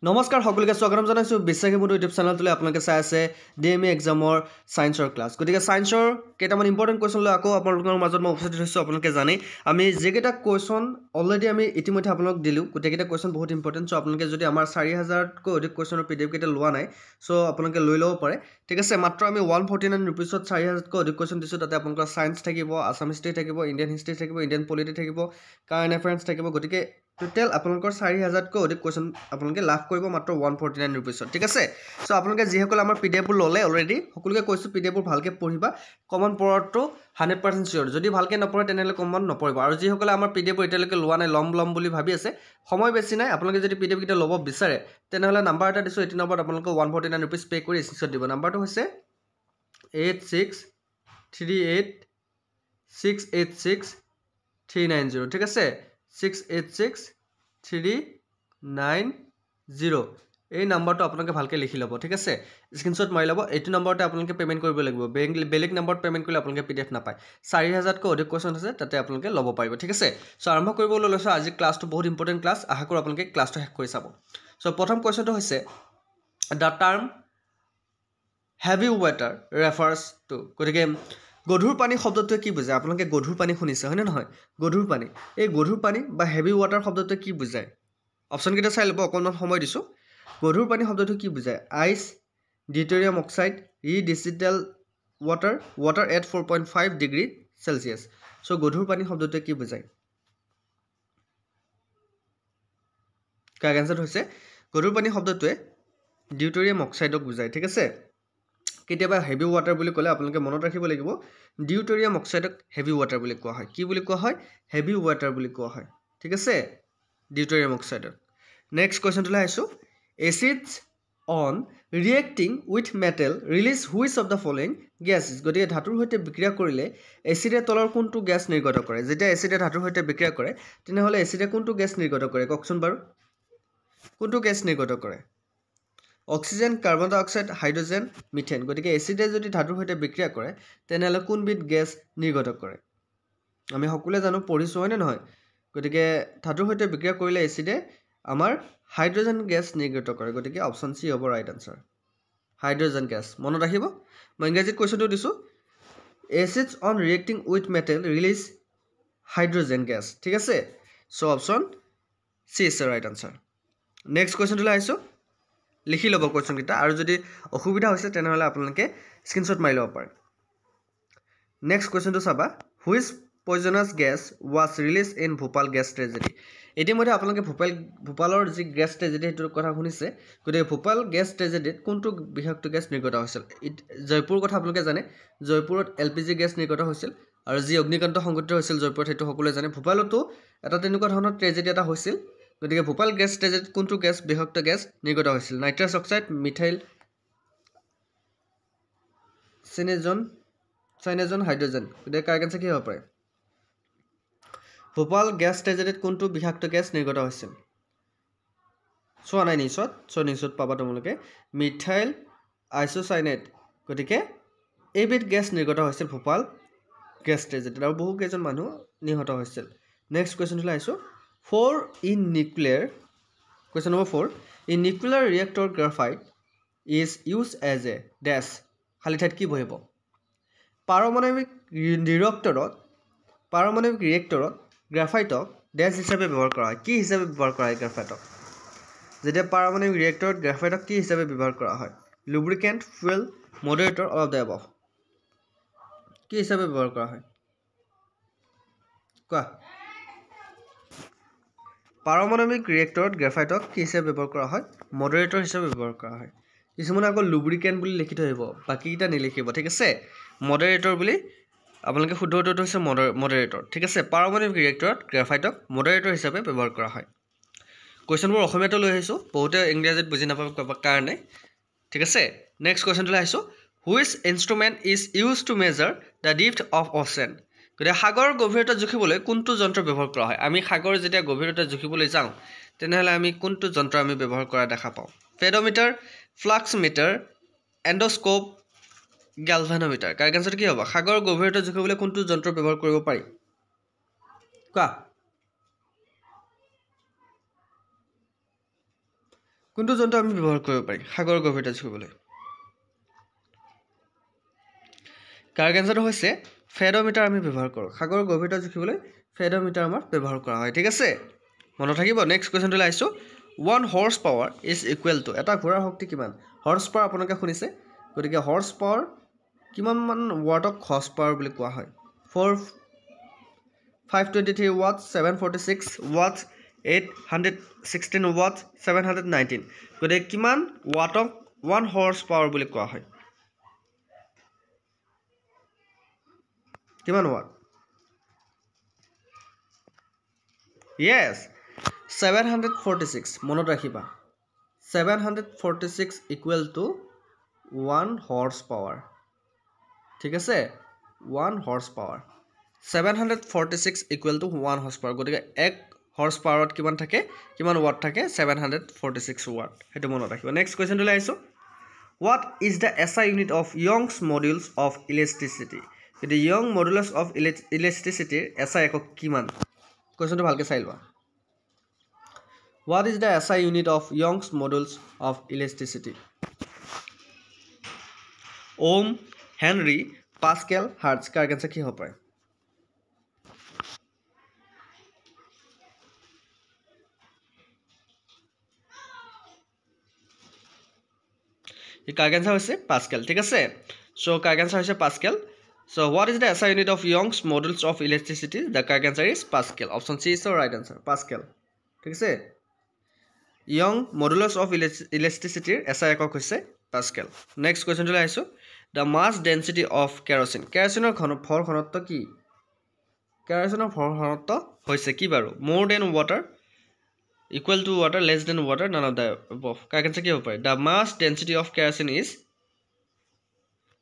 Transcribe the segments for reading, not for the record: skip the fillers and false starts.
নমস্কাৰ সকলোকে স্বাগতম জনাইছো বিশ্বাসী বন্ধু ইউটিউব চেনেলটোলৈ আপোনালোকে চাই আছে ডিএমই এক্সামৰ সায়েন্সৰ ক্লাছ গতিকে সায়েন্সৰ কেইটামান ইম্পৰ্টেণ্ট কুৱেশ্যন লৈ আকৌ আপোনালোকৰ মাজত মই উপস্থিত হৈছোঁ আপোনালোকে জানেই আমি যেকেইটা কুৱেশ্যন অলৰেডি আমি ইতিমধ্যে আপোনালোক দিলোঁ গোটেইকেইটা কুৱেশ্যন বহুত ইম্পৰ্টেণ্ট চ' আপোনালোকে যদি আমাৰ 4000তকৈ অধিক কুৱেশ্যনৰ পিডিএফ কেইটা লোৱা নাই চ' আপোনালোকে লৈ ল'ব পাৰে ঠিক আছে মাত্ৰ আমি 149 ৰুপিছত 4000তকৈ অধিক কুৱেশ্যন দিছোঁ তাতে আপোনালোকৰ সায়েন্স থাকিব আসাম হিষ্ট্ৰী থাকিব ইণ্ডিয়ান হিষ্ট্ৰী থাকিব ইণ্ডিয়ান পলিটি থাকিব কাৰেণ্ট এফেয়াৰ্ছ থাকিব গতিকে টোটেল আপোনালোকৰ 4000তকৈ অধিক কুৱেশ্যন আপোনালোকে লাভ কৰিব মাত্ৰ 149 ৰুপিছত ঠিক আছে চ' আপোনালোকে যিসকল আমাৰ পিডিএফবোৰ ল'লে অলৰেডি সকলোকে কৈছোঁ পিডিএফবোৰ ভালকৈ পঢ়িবা কমন পঢ়াটো 100% চিয়'ৰ যদি ভালকৈ নপঢ়ে তেনেহ'লে কমন নপঢ়িব আৰু যিসকলে আমাৰ পিডিএফবোৰ এতিয়ালৈকে লোৱা নাই ল'ম বুলি ভাবি আছে সময় বেছি নাই আপোনালোকে যদি পিডিএফ কেইটা ল'ব বিচাৰে তেনেহ'লে নাম্বাৰ এটা দিছোঁ এইটো নম্বৰত আপোনালোকে 149 ৰুপিজ পে' কৰি স্ক্ৰীনশ্বট দিব নাম্বাৰটো হৈছে 86386390 ঠিক আছে 686390 এই নাম্বাৰটো আপোনালোকে ভালকৈ লিখি ল'ব ঠিক আছে স্ক্ৰীনশ্বট মাৰি ল'ব এইটো নম্বৰতে আপোনালোকে পে'মেণ্ট কৰিব লাগিব বেলেগ নম্বৰত পে'মেণ্ট কৰিলে আপোনালোকে পিডিএফ নাপায় 4000তকৈ অধিক কুৱেশ্যন আছে তাতে আপোনালোকে ল'ব পাৰিব ঠিক আছে চ' আৰম্ভ কৰিবলৈ লৈছোঁ আজি ক্লাছটো বহুত ইম্পৰ্টেণ্ট ক্লাছ আশা কৰোঁ আপোনালোকে ক্লাছটো শেষ কৰি চাব চ' প্ৰথম কুৱেশ্যনটো হৈছে the term heavy water refers to গতিকে গধুৰ পানী শব্দটোৱে কি বুজায় আপোনালোকে গধুৰ পানী শুনিছে হয়নে নহয় গধুৰ পানী এই গধুৰ পানী বা হেভি ৱাটাৰ শব্দটোৱে কি বুজায় অপশ্যনকেইটা চাই ল'ব অকণমান সময় দিছোঁ গধুৰ পানী শব্দটো কি বুজায় ice deuterium oxide distilled water at 4.5 degree Celsius চ' গধুৰ পানী শব্দটোৱে কি বুজায় কাৰেক্ট এনচাৰ হৈছে গধুৰ পানী শব্দটোৱে ডিউটেৰিয়াম অক্সাইডক বুজায় ঠিক আছে কেতিয়াবা হেভি ৱাটাৰ বুলি ক'লে আপোনালোকে মনত ৰাখিব লাগিব ডিউটেৰিয়াম অক্সাইডক হেভি ৱাটাৰ বুলি কোৱা হয় কি বুলি কোৱা হয় হেভি ৱাটাৰ বুলি কোৱা হয় ঠিক আছে ডিউটেৰিয়াম অক্সাইডক নেক্সট কুৱেশ্যনটোলৈ আহিছোঁ acids on reacting with metal release which of the following gases গতিকে ধাতুৰ সৈতে বিক্ৰিয়া কৰিলে এচিডে তলৰ কোনটো গেছ নিৰ্গত কৰে যেতিয়া এচিডে ধাতুৰ সৈতে বিক্ৰিয়া কৰে তেনেহ'লে এচিডে কোনটো গেছ নিৰ্গত কৰে কওকচোন বাৰু কোনটো গেছ নিৰ্গত কৰে অক্সিজেন কাৰ্বন ডাই অক্সাইড হাইড্ৰজেন মিথেন গতিকে এচিডে যদি ধাতুৰ সৈতে বিক্ৰিয়া কৰে তেনেহ'লে কোনবিধ গেছ নিৰ্গত কৰে আমি সকলোৱে জানো পঢ়িছোঁ হয়নে নহয় গতিকে ধাতুৰ সৈতে বিক্ৰিয়া কৰিলে এচিডে আমাৰ হাইড্ৰজেন গেছ নিৰ্গত কৰে গতিকে অপশ্যন চি হ'ব ৰাইট আনচাৰ হাইড্ৰজেন গেছ মনত ৰাখিব মই ইংৰাজীত কুৱেশ্যনটো দিছোঁ acids on reacting with metal release hydrogen gas ঠিক আছে চ' option C is the right answer next কুৱেশ্যনটোলৈ আহিছোঁ লিখি ল'ব কুৱেশ্যনকেইটা আৰু যদি অসুবিধা হৈছে তেনেহ'লে আপোনালোকে স্ক্ৰীনশ্বট মাৰি ল'ব পাৰে নেক্সট কুৱেশ্যনটো চাবা which poisonous gas was released in Bhopal gas tragedy ইতিমধ্যে আপোনালোকে ভূপালৰ যি গেছ ট্ৰেজেডি সেইটোৰ কথা শুনিছে গতিকে ভূপাল গেছ ট্ৰেজেডিত কোনটো বিষাক্ত গেছ নিৰ্গত হৈছিল জয়পুৰৰ কথা আপোনালোকে জানে জয়পুৰত LPG গেছ নিৰ্গত হৈছিল আৰু যি অগ্নিকাণ্ড সংঘটিত হৈছিল জয়পুৰত সেইটো সকলোৱে জানে ভূপালতো এটা তেনেকুৱা ধৰণৰ ট্ৰেজেডি এটা হৈছিল গতিকে ভূপাল গেছ ট্ৰেজেডিত কোনটো গেছ বিষাক্ত গেছ নিৰ্গত হৈছিল নাইট্ৰাছ অক্সাইড মিথাইল চাইনেজন হাইড্ৰজেন গতিকে কাৰেক্ট এনচাৰ কি হ'ব পাৰে ভূপাল গেছ ট্ৰেজেডিত কোনটো বিষাক্ত গেছ নিৰ্গত হৈছিল চোৱা নাই নিউজত পাবা তোমালোকে মিথাইল আইচোচাইনেট গতিকে এইবিধ গেছ নিৰ্গত হৈছিল ভূপাল গেছ ট্ৰেজেডিত আৰু বহুকেইজন মানুহ নিহত হৈছিল নেক্সট কুৱেশ্যনলৈ আহিছোঁ Question number 4 in nuclear reactor graphite is used as a dash খালি ঠাইত কি বহিব পাৰমাণৱিক ৰিয়েক্টৰত গ্ৰাফাইটক ডেছ হিচাপে ব্যৱহাৰ কৰা হয় কি হিচাপে ব্যৱহাৰ কৰা হয় গ্ৰাফাইটক যেতিয়া পাৰমাণৱিক ৰিয়েক্টৰত গ্ৰাফাইটক কি হিচাপে ব্যৱহাৰ কৰা হয় lubricant fuel moderator all of the above কি হিচাপে ব্যৱহাৰ কৰা হয় কোৱা পাৰমাণৱিক ৰিয়েক্টৰত গ্ৰাফাইটক কি হিচাপে ব্যৱহাৰ কৰা হয় মডাৰেটৰ হিচাপে ব্যৱহাৰ কৰা হয় কিছুমানে আকৌ লুব্ৰিকেণ্ট বুলি লিখি থৈ আহিব বাকীকেইটা নিলিখিব ঠিক আছে মডাৰেটৰ বুলি আপোনালোকে শুদ্ধ উত্তৰটো হৈছে মডাৰেটৰ ঠিক আছে পাৰমাণৱিক ৰিয়েক্টৰত গ্ৰাফাইটক মডাৰেটৰ হিচাপে ব্যৱহাৰ কৰা হয় কুৱেশ্যনবোৰ অসমীয়াটো লৈ আহিছোঁ বহুতে ইংৰাজীত বুজি নাপাব কাৰণে ঠিক আছে নেক্সট কুৱেশ্যনটোলৈ আহিছোঁ which instrument is use to measure the depth of ocean গতিকে সাগৰৰ গভীৰতা জুখিবলৈ কোনটো যন্ত্ৰ ব্যৱহাৰ কৰা হয় আমি সাগৰ যেতিয়া গভীৰতা জুখিবলৈ যাওঁ তেনেহ'লে আমি কোনটো যন্ত্ৰ আমি ব্যৱহাৰ কৰা দেখা পাওঁ পেডোমিটাৰ ফ্লাক্স মিটাৰ এণ্ডস্কোপ গ্যালভানোমিটাৰ কাৰেক্ট এনচাৰটো কি হ'ব সাগৰৰ গভীৰতা জুখিবলৈ কোনটো যন্ত্ৰ ব্যৱহাৰ কৰিব পাৰি কোৱা কোনটো যন্ত্ৰ আমি ব্যৱহাৰ কৰিব পাৰি সাগৰৰ গভীৰতা জুখিবলৈ কাৰেক্ট আনসাৰটো হৈছে ফেডোমিটাৰ আমি ব্যৱহাৰ কৰোঁ সাগৰৰ গভীৰতা জুখিবলৈ ফেডোমিটাৰ আমাৰ ব্যৱহাৰ কৰা হয় ঠিক আছে মনত থাকিব নেক্সট কোৱেশ্চনটো লাইছো 1 horse power is equal to এটা ঘোঁৰাৰ শক্তি কিমান হৰ্স পাৱাৰ আপোনালোকে শুনিছে গতিকে হৰ্স পাৱাৰ কিমান মান ওয়াটক হৰ্স পাৱাৰ বুলি কোৱা হয় 523 watts 746 watts 816 watts 719 গতিকে কিমান ওয়াটক 1 হৰ্স পাৱাৰ বুলি কোৱা হয় কিমান ওয়াট yes 746 মনত ৰাখিবা 746 equal to 1 horse power ঠিক আছে 1 horse power 746 equal to 1 horse power গতিকে 1 horse power কিমান থাকে কিমান ওয়াট থাকে 746 ওয়াট হেতু মনত ৰাখিবা নেক্সট কোৱেশ্চন লৈ আইছো what is the SI unit of Young's modulus of elasticity the Young modulus of elasticity SI একক কিমান কোৱেশ্চনটো ভালকে চাই লোৱা what is the SI unit of Young's modulus of elasticity ohm henry pascal hertz car answer কি হ'ব পাৰে কাৰ answer হৈছে pascal ঠিক আছে সো কাৰ আনসাৰ হৈছে pascal so what is the SI unit of Young's modulus of elasticity the correct answer is pascal option C is the right answer pascal ঠিক আছে Young modulus of elasticity SI একক হৈছে pascal next question লৈ আইছো the mass density of kerosene kerosene ভৰ ঘনত্ব কি kerosene ভৰ ঘনত্ব হৈছে কি বাৰু more than water equal to water less than water none of the above correct answer কি হ'ব পাৰে the mass density of kerosene is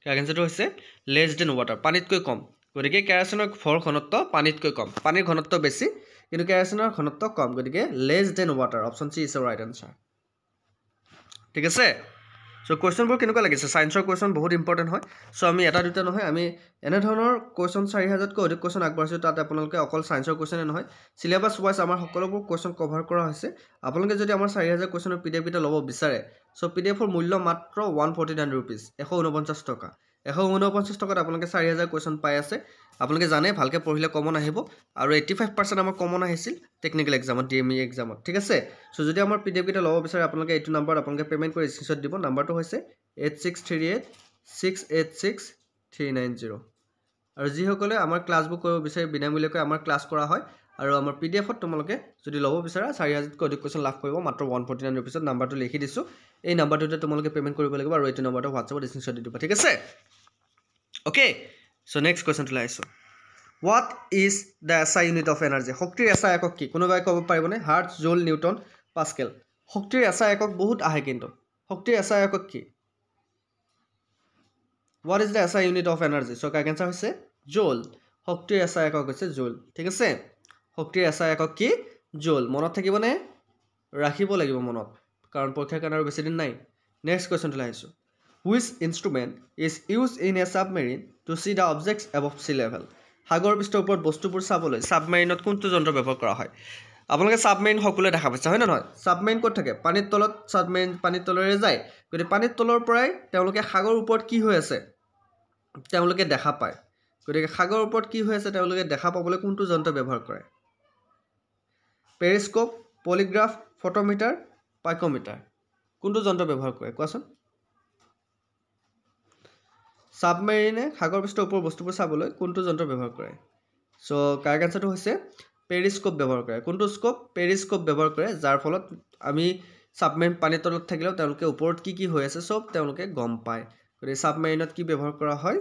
correct answer হৈছে less than water পানীতকৈ কম গতিকে kerosene ভৰ ঘনত্ব পানীতকৈ কম পানীৰ ঘনত্ব বেছি কিন্তু kerosene ঘনত্ব কম গতিকে less than water option C is the right answer ঠিক আছে সো কোৱেশ্চন বোৰ কেনেকুৱা লাগিছে সায়েন্সৰ কোৱেশ্চন বহুত ইম্পৰ্টেন্ট হয় সো আমি এটা দুটা নহয় আমি এনে ধৰণৰ কোৱেশ্চন 4000 কৈ অধিক কোৱেশ্চন আগবঢ়াইছো তাতে আপোনালোকে অকল সায়েন্সৰ কোৱেশ্চনে নহয় সিলেবাস ওয়াইজ আমাৰ সকলোবোৰ কোৱেশ্চন কভাৰ কৰা হৈছে আপোনালোকে যদি আমাৰ 4000 কোৱেশ্চনৰ পিডিএফ এটা ল'ব বিচাৰে সো পিডিএফৰ মূল্য মাত্ৰ 149 रुपीस 149 টকা 149 টকাত আপোনালোকে 4000 কোৱেশ্চন পাই আছে আপোনালোকে জানে ভালকে পঢ়িলে কমন আহিব আৰু 85% আমাৰ কমন আহিছিল টেকনিক্যাল এক্সামত ডিএমই এক্সামত ঠিক আছে সো যদি আমাৰ পিডিএফ এটা ল'ব বিচাৰে আপোনালোকে এইটো নাম্বাৰত আপোনালোকে পেমেন্ট কৰি স্ক্ৰিনশ্বট দিব নাম্বাৰটো হৈছে 8638686390 আৰু যি সকলে আমাৰ ক্লাছ বুক কৰিব বিচাৰে বিনামূলীয়াকৈ আমাৰ ক্লাছ কৰা হয় আৰু আমাৰ পিডিএফত তোমালোকে যদি ল'ব বিচাৰা 4000 কৈ অধিক কোৱেশ্চন লাভ কৰিব মাত্ৰ 149 रुपीस নাম্বাৰটো লিখি দিছো এই নাম্বাৰটোতে তোমালোকে পেমেন্ট কৰিব লাগিব আৰু এইটো নাম্বাৰটো WhatsAppত স্ক্ৰিনশ্বট দি দিবা ঠিক আছে ওকে সো নেক্সট কোৱেশ্চন লৈ আইছো what is the SI unit of energy শক্তিৰ SI একক কি কোনোবাই ক'ব পাৰিবনে হাৰ্টজ জুল নিউটন পাস্কেল শক্তিৰ SI একক বহুত আহে কিন্তু শক্তিৰ SI একক কি what is the SI unit of energy so correct answer হৈছে জুল শক্তিৰ SI একক হৈছে জুল ঠিক আছে শক্তিৰ SI একক কি জুল মনত থাকিবনে ৰাখিব লাগিব মনত কাৰণ পৰীক্ষাৰ কাৰণে আৰু বেছি দিন নাই নেক্সট কোৱেশ্চন লৈ আইছো which instrument is used in a submarine to see the objects above sea level সাগৰ পৃষ্ঠৰ ওপৰত বস্তুবোৰ চাবলৈ সাবমেৰিনত কোনটো যন্ত্ৰ ব্যৱহাৰ কৰা হয় আপোনালোকে সাবমেৰিন সকলোৱে দেখা পাইছে হয় না নহয় সাবমেৰিন ক'ত থাকে পানীৰ তলত সাবমেৰিন পানীৰ তলৰে যায় গতি পানীৰ তলৰ পৰাই তেওঁলোকে সাগৰ ওপৰত কি হৈ আছে তেওঁলোকে দেখা পায় গতিকে সাগৰ ওপৰত কি হৈ আছে তেওঁলোকে দেখা পাবলৈ কোনটো যন্ত্ৰ ব্যৱহাৰ কৰে পেৰিস্কোপ পলিগ্ৰাফ ফটোমিটাৰ পাইকোমিটাৰ কোনটো যন্ত্ৰ ব্যৱহাৰ কৰে কোৱাচোন সাবমেৰিনে সাগৰ পৃষ্ঠৰ ওপৰৰ বস্তুবোৰ চাবলৈ কোনটো যন্ত্ৰ ব্যৱহাৰ কৰে সো কাৰেক্ট আনসাৰটো হৈছে পেৰিস্কোপ ব্যৱহাৰ কৰে কোনটো স্কোপ পেৰিস্কোপ ব্যৱহাৰ কৰে যাৰ ফলত আমি সাবমেৰিন পানীৰ তলত থাকিলেও তেওঁলোকে ওপৰত কি হৈ আছে সব তেওঁলোকে গম পায় গতিকে সাবমেৰিনত কি ব্যৱহাৰ কৰা হয়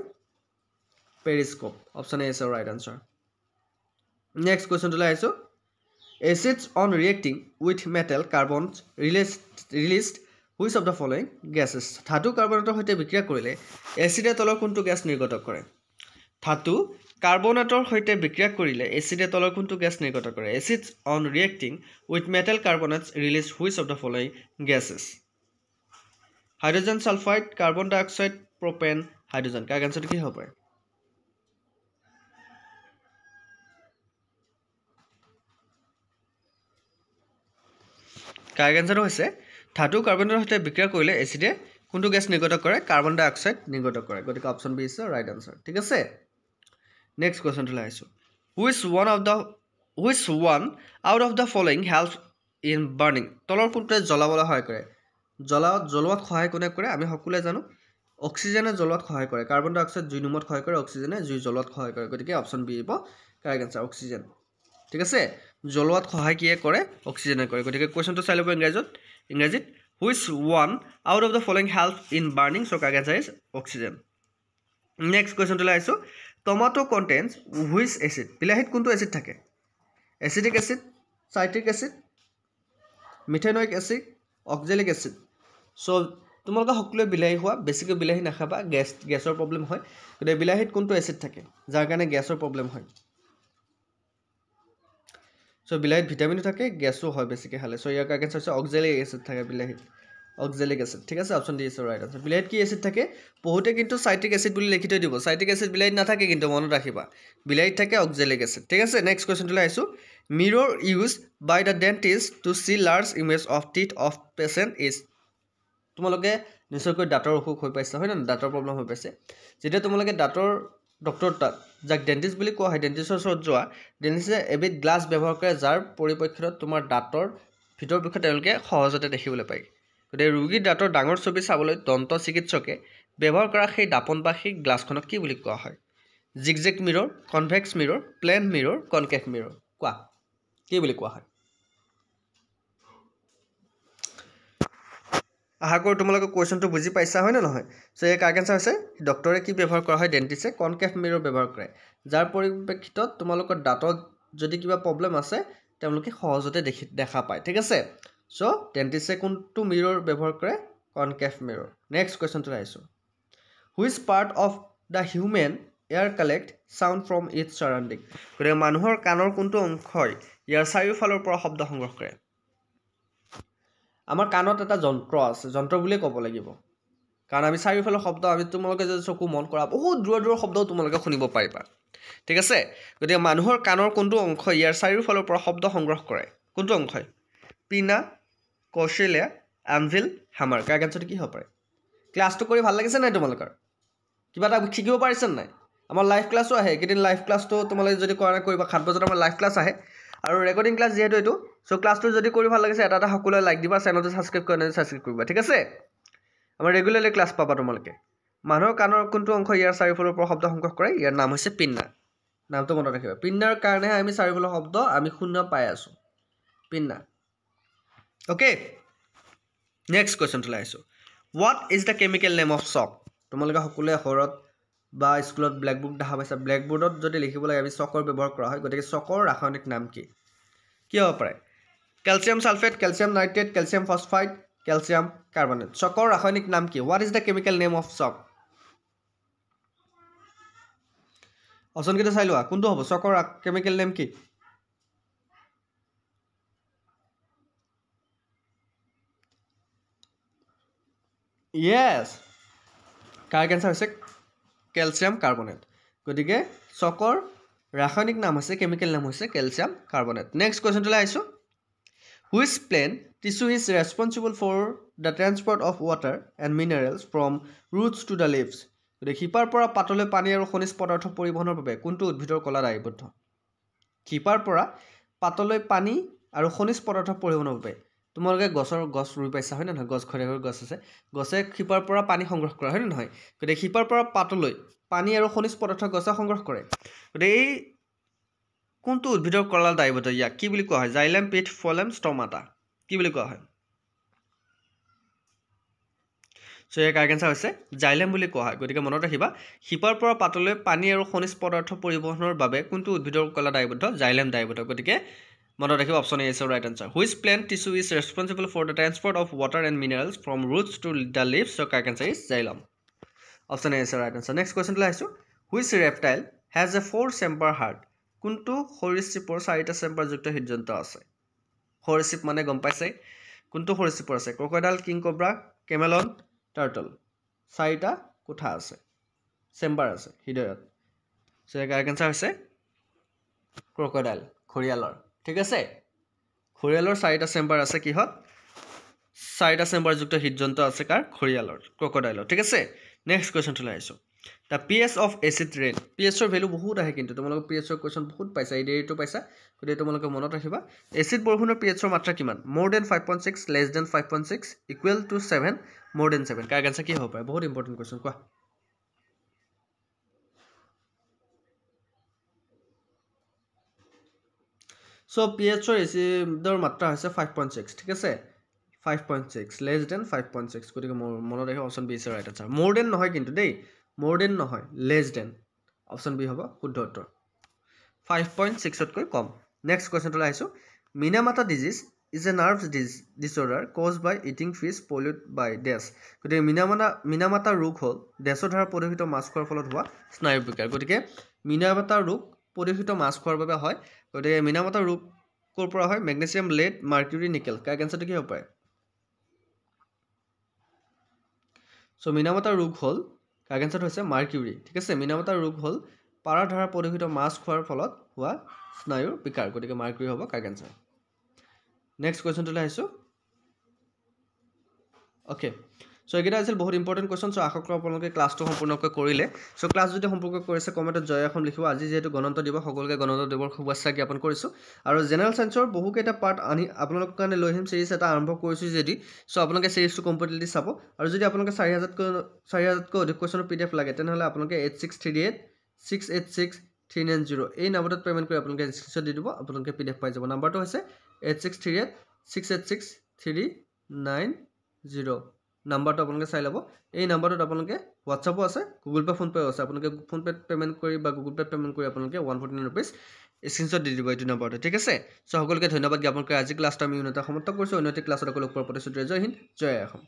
periscope option A is the right answer next কোৱেশ্চনটো লৈ আইছো acids on reacting with metal carbons released which of the following gases ধাতু কাৰ্বনেটৰ সৈতে বিক্ৰিয়া কৰিলে এচিডে তলৰ কোনটো গ্যাস নিৰ্গত কৰে ধাতু কাৰ্বনেটৰ সৈতে বিক্ৰিয়া কৰিলে এচিডে তলৰ কোনটো গ্যাস নিৰ্গত কৰে acids on reacting with metal carbonates release which of the following gases hydrogen sulphide carbon dye oxide propane hydrogen কাৰ আনসাৰটো কি হ'ব পাৰে কাৰেক্ট আনসাৰ হৈছে ধাতু কাৰ্বনৰ সৈতে বিক্ৰিয়া কৰিলে এচিডে কোনটো গেছ নিৰ্গত কৰে কাৰ্বন ডাই অক্সাইড নিৰ্গত কৰে গতিকে option B is right answer ঠিক আছে নেক্সট কোৱেশ্চনটো লাইছো which one out of the following helps in burning তলৰ কোনটোৱে জ্বলাবলৈ সহায় কৰে জ্বলোৱাত সহায় কোনে কৰে আমি সকলোৱে জানো অক্সিজেনে জ্বলোৱাত সহায় কৰে কাৰ্বন ডাই অক্সাইড জুই নুমত সহায় কৰে অক্সিজেনে জুই জ্বলোৱাত সহায় কৰে গতিকে অপশ্যন বি হ'ব কাৰেক্ট আনসাৰ অক্সিজেন ঠিক আছে জ্বলোৱাত সহায় কিয়ে কৰে অক্সিজেনে কৰে গতিকে কোৱেশ্চনটো চাই ল'ব ইংৰাজীত which one out of the following helps in burning so correct answer is oxygen next question to লাইছো tomato contains which acid বিলাহীত কোনটো এসিড থাকে acidic acid citric acid methanoic acid oxalic acid so তোমালোকে সকলোৱে বিলাহী হোৱা বেছিকৈ বিলাহী নাখাবা গ্যাসৰ problem হয় গতিকে বিলাহীত কোনটো এসিড থাকে যাৰ কাৰণে গ্যাসৰ প্ৰবলেম হয় সো বিলাহীত ভিটামিনো থাকে গ্যাসও হয় বেছিকৈ খালে সো ইয়াৰ কাৰণে আছে অক্সালিক এসিড থাকে বিলাহীত অক্সালিক এসিড ঠিক আছে option D is right answer বিলাহীত কি এসিড থাকে বহুতে কিন্তু সাইট্রিক এসিড বুলি লিখি থৈ দিব সাইট্রিক এসিড বিলাহীত নাথাকে কিন্তু মনত ৰাখিবা বিলাহীত থাকে অক্সালিক এসিড ঠিক আছে নেক্সট কোৱেশ্চনটো লাইছো mirror use by the dentist to see large image of teeth of patient is তোমালোকে নিশ্চয়কৈ দাঁতৰ অসুখ হৈ পাইছা হয় না দাঁতৰ প্ৰবলেম হৈ পাইছে যেতিয়া তোমালোকে দাঁতৰ ডক্টৰ তাত যাক ডেন্টিষ্ট বুলি কোৱা হয় ডেন্টিষ্টৰ ওচৰত যোৱা ডেন্টিষ্টে এবিধ গ্লাছ ব্যৱহাৰ কৰে যাৰ পৰিপ্ৰেক্ষিতত তোমাৰ দাঁতৰ ভিতৰ বিষয়ে তেওঁলোকে সহজতে দেখিবলৈ পায় গতিকে ৰোগীৰ দাঁতৰ ডাঙৰ ছবি চাবলৈ দন্ত চিকিৎসকে ব্যৱহাৰ কৰা সেই দাপন বা সেই গ্লাছখনক কি বুলি কোৱা হয় zigzag mirror convex mirror plane mirror concave mirror কোৱা কি বুলি কোৱা হয় আশা কৰোঁ তোমালোকে কোৱেশ্চনটো বুজি পাইছা হয় নে নহয় সো এই কাৰেক্ট আনসাৰ হৈছে ডক্টৰে কি ব্যৱহাৰ কৰা হয় ডেন্টিষ্টে কনকেভ মিৰৰ ব্যৱহাৰ কৰে যাৰ পৰিপ্ৰেক্ষিতত তোমালোকৰ দাঁতত যদি কিবা প্ৰবলেম আছে তেওঁলোকে সহজতে দেখা পায় ঠিক আছে সো ডেন্টিষ্টে কোনটো মিৰৰ ব্যৱহাৰ কৰে কনকেভ মিৰৰ নেক্সট কোৱেশ্চনটো আহিছো which part of the human ear collect sound from its surrounding গতিকে মানুহৰ কাণৰ কোনটো অংশই ইয়াৰ চাৰিওফালৰ পৰা শব্দ সংগ্ৰহ কৰে আমাৰ কাণত এটা যন্ত্ৰ আছে যন্ত্ৰ বুলিয়ে ক'ব লাগিব কাৰণ আমি চাৰিওফালৰ শব্দ আমি তোমালোকে যদি চকু মন কৰা বহুত দূৰৰ শব্দও তোমালোকে শুনিব পাৰিবা ঠিক আছে গতিকে মানুহৰ কাণৰ কোনটো অংশ ইয়াৰ চাৰিওফালৰ পৰা শব্দ সংগ্ৰহ কৰে কোনটো অংশই পিনা কৌশিলা এনভিল হামাৰ কাৰেক্ট আনসাৰটো কি হ'ব পাৰে ক্লাছটো কৰি ভাল লাগিছে নাই তোমালোকৰ কিবা এটা শিকিব পাৰিছে নাই আমাৰ লাইভ ক্লাছো আহে কেইদিন লাইভ ক্লাছটো তোমালোকে যদি কৰা নাই কৰিবা 7 বজাত আমাৰ লাইভ ক্লাছ আহে আৰু ৰেকৰ্ডিং ক্লাছ যেহেতু এইটো সো ক্লাছটো যদি কৰি ভাল লাগিছে এটা সকলোৱে লাইক দিবা চেনেলটো সাবস্ক্ৰাইব কৰিবা ঠিক আছে আমাৰ ৰেগুলাৰলি ক্লাছ পাবা তোমালোকে মানুহৰ কাণৰ কোনটো অংশ ইয়াৰ চাৰিওফালৰ পৰা শব্দ সংগ্ৰহ কৰে ইয়াৰ নাম হৈছে পিন্না নামটো মনত ৰাখিবা পিন্নাৰ কাৰণে আমি চাৰিওফালৰ শব্দ আমি শুনি পাই আছো পিন্না ওকে নেক্সট কোৱেশ্চনটো লাইছো what is the chemical name of chalk তোমালোকে সকলোৱে ঘৰত বা স্কুলত ব্ল্যাকবোৰ্ড দেখা পাইছা ব্ল্যাকবোৰ্ডত যদি লিখিব লাগে আমি চকৰ ব্যৱহাৰ কৰা হয় গতিকে চকৰ ৰাসায়নিক নাম কি হ'ব পাৰে calcium sulphate calcium nitrate calcium phosphide calcium carbonate চকৰ ৰাসায়নিক নাম কি what is the chemical name of chalk option কেইটা চাই লোৱা কোনটো হ'ব চকৰ কেমিকেল নেম কি yes কাৰেক্ট আনসাৰ হৈছে ক্যালসিয়াম কাৰ্বনেট গতিকে চকৰ ৰাসায়নিক নাম হৈছে কেমিকেল নাম হৈছে ক্যালসিয়াম কাৰ্বনেট নেক্সট কোৱেশ্চনটো লাইছো which plant tissue is responsible for the transport of water and minerals from roots to the leaves গতিকে শিপাৰ পৰা পাতলৈ পানী আৰু খনিজ পদাৰ্থ পৰিবহনৰ বাবে কোনটো উদ্ভিদৰ কলা দায়বদ্ধ শিপাৰ পৰা পাতলৈ পানী আৰু খনিজ পদাৰ্থ পৰিবহনৰ বাবে তোমালোকে গছ ৰুই পাইছা হয় না নহয় গছ ঘৰে গছ আছে গছে শিপাৰ পৰা পানী সংগ্ৰহ কৰে হয় না নহয় গতিকে শিপাৰ পৰা পাতলৈ পানী আৰু খনিজ পদাৰ্থ গছে সংগ্ৰহ কৰে গতিকে এই কোনটো উদ্ভিদৰ কলা দায়বদ্ধ ইয়াক কি বুলি কোৱা হয় জাইলেম পিথ ফলেম ষ্টমাটা কি বুলি কোৱা হয় সো ইয়াৰ কাৰেক্ট আনসাৰ হৈছে জাইলেম বুলি কোৱা হয় গতিকে মনত ৰাখিবা শিপাৰ পৰা পাতলৈ পানী আৰু খনিজ পদাৰ্থ পৰিবহনৰ বাবে কোনটো উদ্ভিদৰ কলা দায়বদ্ধ জাইলেম দায়বদ্ধ গতিকে মনত ৰাখিবা option A is right answer which plant tissue is responsible for the transport of water and minerals from roots to the leaves so correct answer is xylem option A is right answer next question টো লাইছো which reptile has a 4 chamber heart কোনটো সৰীসৃপৰ 4টা chamber যুক্ত হৃদযন্ত্ৰ আছে সৰীসৃপ মানে গম পাইছে কোনটো সৰীসৃপৰ আছে ক্ৰকডাইল কিং কোব্ৰা কেমেলন টাৰ্টল 4টা কোঠা আছে চেম্বাৰ আছে হৃদয়ত সো কাৰেক্ট আনসাৰ হৈছে ক্ৰকডাইল ঘৰিয়ালৰ ঠিক আছে ঘৰিয়ালৰ 4টা চেম্বাৰ আছে কিহত 4টা চেম্বাৰযুক্ত হৃদযন্ত্ৰ আছে কাৰ ঘৰিয়ালৰ ক্ৰকডাইলৰ ঠিক আছে নেক্সট কুৱেশ্যনটো লৈ আহিছোঁ the pH of acid rain pHৰ ভেলু বহুত আহে কিন্তু তোমালোকে pHৰ কুৱেশ্যন বহুত পাইছা এই ডেৰিটো পাইছা গতিকে তোমালোকে মনত ৰাখিবা এচিড বৰষুণৰ pHৰ মাত্ৰা কিমান more than 5.6 less than 5.6 equal to 7 more than 7 correct answer কি হ'ব পাৰে বহুত ইম্পৰ্টেণ্ট কুৱেশ্যন কোৱা So pH or এচিডৰ মাত্ৰা হৈছে 5.6 ঠিক আছে 5.6 less than 5.6 গতিকে মনত ৰাখিবা option B is right answer more than নহয় কিন্তু দেই more than নহয় less than অপচন বি হ'ব শুদ্ধ উত্তৰ 5.6 তকৈ কম নেক্সট কুৱেশ্যনটো আহিছো মিনামাটা disease is a nerve disorder caused by eating fish polluted by dash গতিকে মিনামাটা ৰোগ হ'ল ডেছৰ দ্বাৰা প্ৰদূষিত মাছ খোৱাৰ ফলত হোৱা স্নায়ু বিকাৰ গতিকে মিনামাটা ৰোগ প্ৰদূষিত মাছ খোৱাৰ বাবে হয় গতিকে মিনামাটা ৰোগ ক'ৰ পৰা হয় magnesium lead mercury nickel correct আনসাৰটো কি হ'ব পাৰে সো মিনামাটা ৰোগ হ'ল কাৰেক্ট আনসাৰটো হৈছে মাৰ্কিউৰি ঠিক আছে মিনামাটা ৰোগ হ'ল পাৰাৰ দ্বাৰা প্ৰদূষিত মাছ খোৱাৰ ফলত হোৱা স্নায়ুৰ বিকাৰ গতিকে মাৰ্কিউৰি হ'ব কাৰেক্ট আনসাৰ নেক্সট কুৱেশ্যনটো লৈ আহিছোঁ ওকে সো এইকেইটা আছিল বহুত ইম্পৰ্টেণ্ট কুৱেশ্যন সো আশা কৰোঁ আপোনালোকে ক্লাছটো সম্পূৰ্ণকৈ কৰিলে সো ক্লাছ যদি সম্পূৰ্ণ কৰিছে কমেণ্টত জয় এখন লিখিব আজি যিহেতু গণতন্ত্ৰ দিৱস সকলোকে গণতন্ত্ৰ দিৱসৰ শুভেচ্ছা জ্ঞাপন কৰিছোঁ আৰু জেনেৰেল চায়েন্সৰ বহুকেইটা পাৰ্ট আনি আপোনালোকৰ কাৰণে লৈ আহিম চিৰিজ এটা আৰম্ভ কৰিছোঁ যদি সো আপোনালোকে চিৰিজটো কমপ্লিটলি চাব আৰু যদি আপোনালোকে 4000তকৈ অধিক কুৱেশ্যনৰ PDF লাগে তেনেহ'লে আপোনালোকে 8638686390 এই নম্বৰটোত পে'মেণ্ট কৰি আপোনালোকে স্ক্ৰীনশ্বট দি দিব আপোনালোকে PDF পাই যাব নম্বৰটো হৈছে 8638686390 নাম্বাৰটো আপোনালোকে চাই ল'ব এই নাম্বাৰটোত আপোনালোকে হোৱাটছআপো আছে গুগল পে' ফোনপে'ও আছে আপোনালোকে ফোনপে'ত পে'মেণ্ট কৰি বা গুগল পে'ত পে'মেণ্ট কৰি আপোনালোকে 149 ৰুপিজ স্ক্ৰীনশ্বট দি দিব এইটো নাম্বাৰটো ঠিক আছে সো সকলোকে ধন্যবাদ জ্ঞাপন কৰি আজি ক্লাছটো আমি উন্নত সমাপ্ত কৰিছোঁ উন্নতি ক্লাছত আকৌ লগ পোৱাৰ প্ৰতিশ্ৰুতিৰে জয় হিন্দ জয় অসম